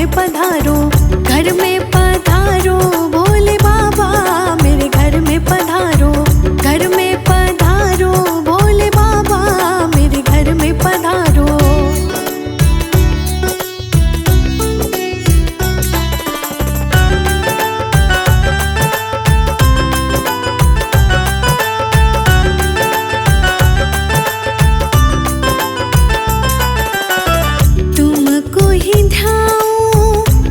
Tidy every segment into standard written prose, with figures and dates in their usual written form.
में पधारो, घर में पधारो भोले बाबा, मेरे घर में पधारो, घर में पधारो भोले बाबा, मेरे घर में पधारो। तुमको ही ध्याऊं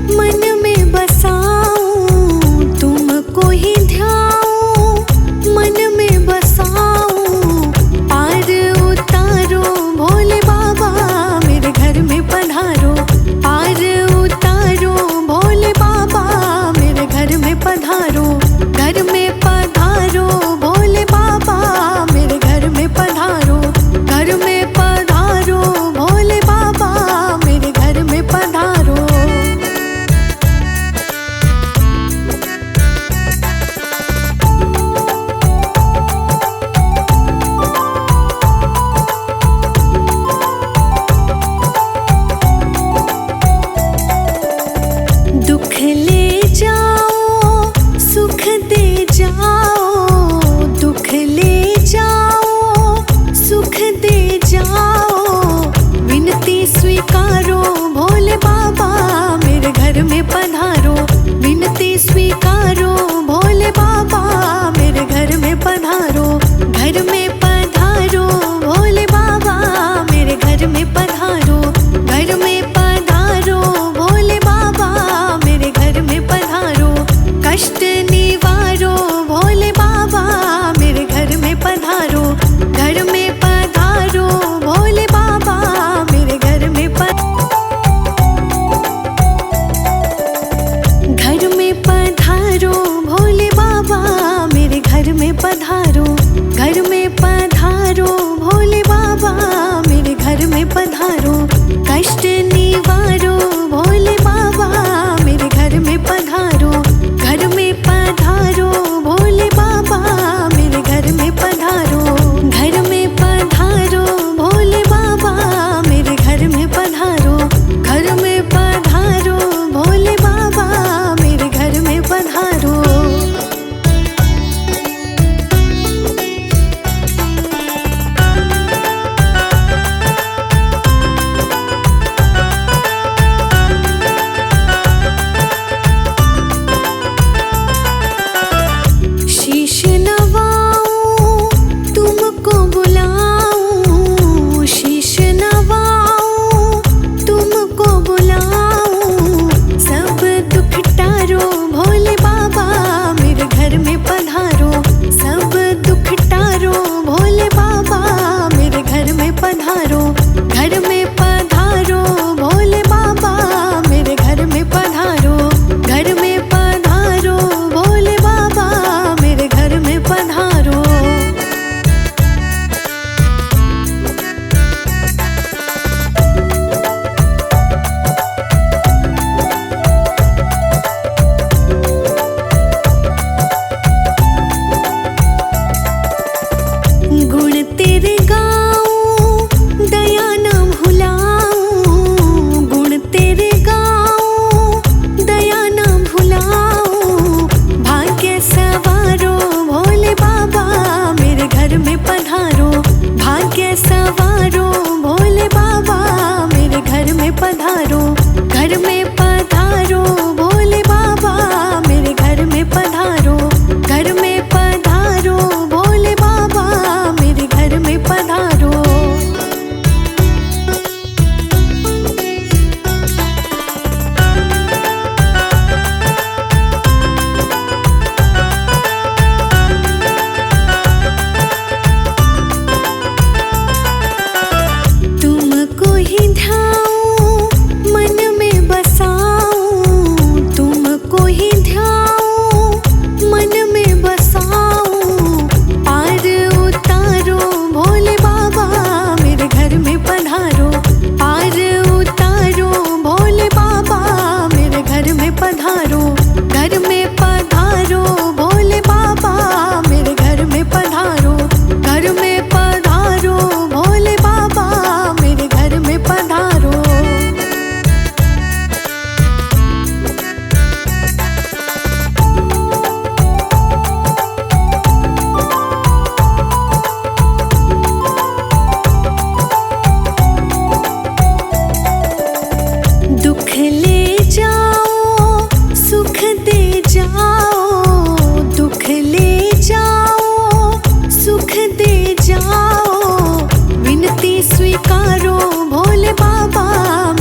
ले जाओ सुख दे जाओ, दुख ले जाओ सुख दे जाओ, विनती स्वीकारो भोले बाबा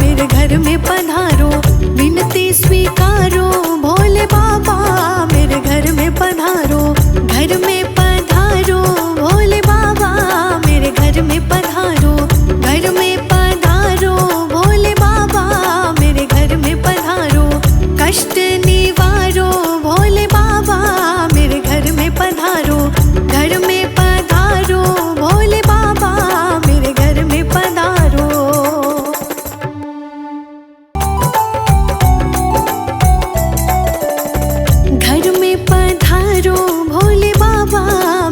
मेरे घर में पधारो, विनती स्वीकारो भोले बाबा मेरे घर में पधारो, घर में पधारो भोले बाबा मेरे घर में पधारो, घर में पधारो भोले बाबा मेरे घर में पधारो, कष्ट निवारो भोले बाबा मेरे घर में पधारो, घर में पधारो भोले बाबा मेरे घर में पधारो। घर में पधारो भोले बाबा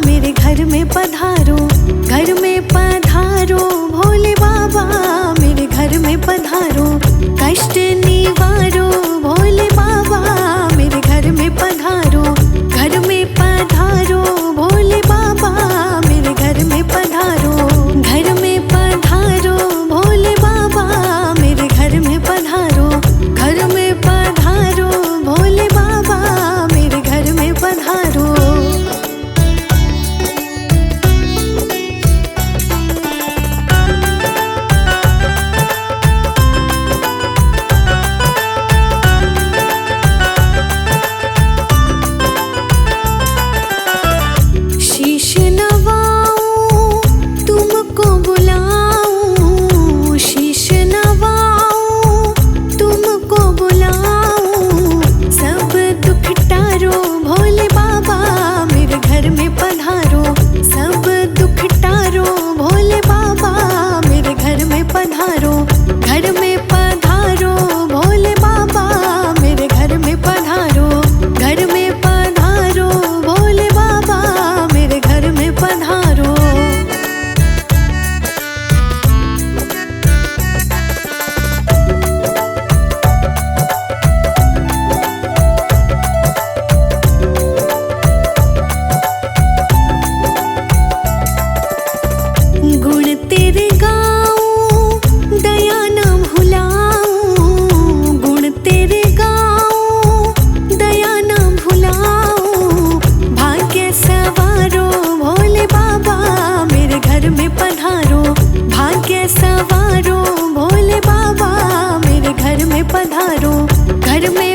मेरे घर में पधारो, घर में पधारो भोले बाबा मेरे घर में पधारो, कष्ट निवारो भोले बाबा मेरे घर में पधारो, घर में पधारो भोले बाबा मेरे घर में पधारो, घर में पधारो भोले बाबा मेरे घर में पधारो, घर में पधारो भोले बाबा मेरे घर में पधारो। शीश नवाऊं तुमको बुलाऊं, शीश नवाऊं तुमको बुलाऊं, सब दुख टारो भोले बाबा मेरे घर में पधारो, सब दुख टारो भोले बाबा मेरे घर में पधारो, घर में पधारो भोले बाबा मेरे घर में पधारो, घर में पधारो भोले बाबा मेरे घर में पधारो। गुण तेरे गाऊं दया ना भुलाऊं, गुण तेरे गाऊं दया ना भुलाऊं, भाग्य सवारो भोले बाबा मेरे घर में पधारो, भाग्य सवारो भोले बाबा मेरे घर में पधारो, घर में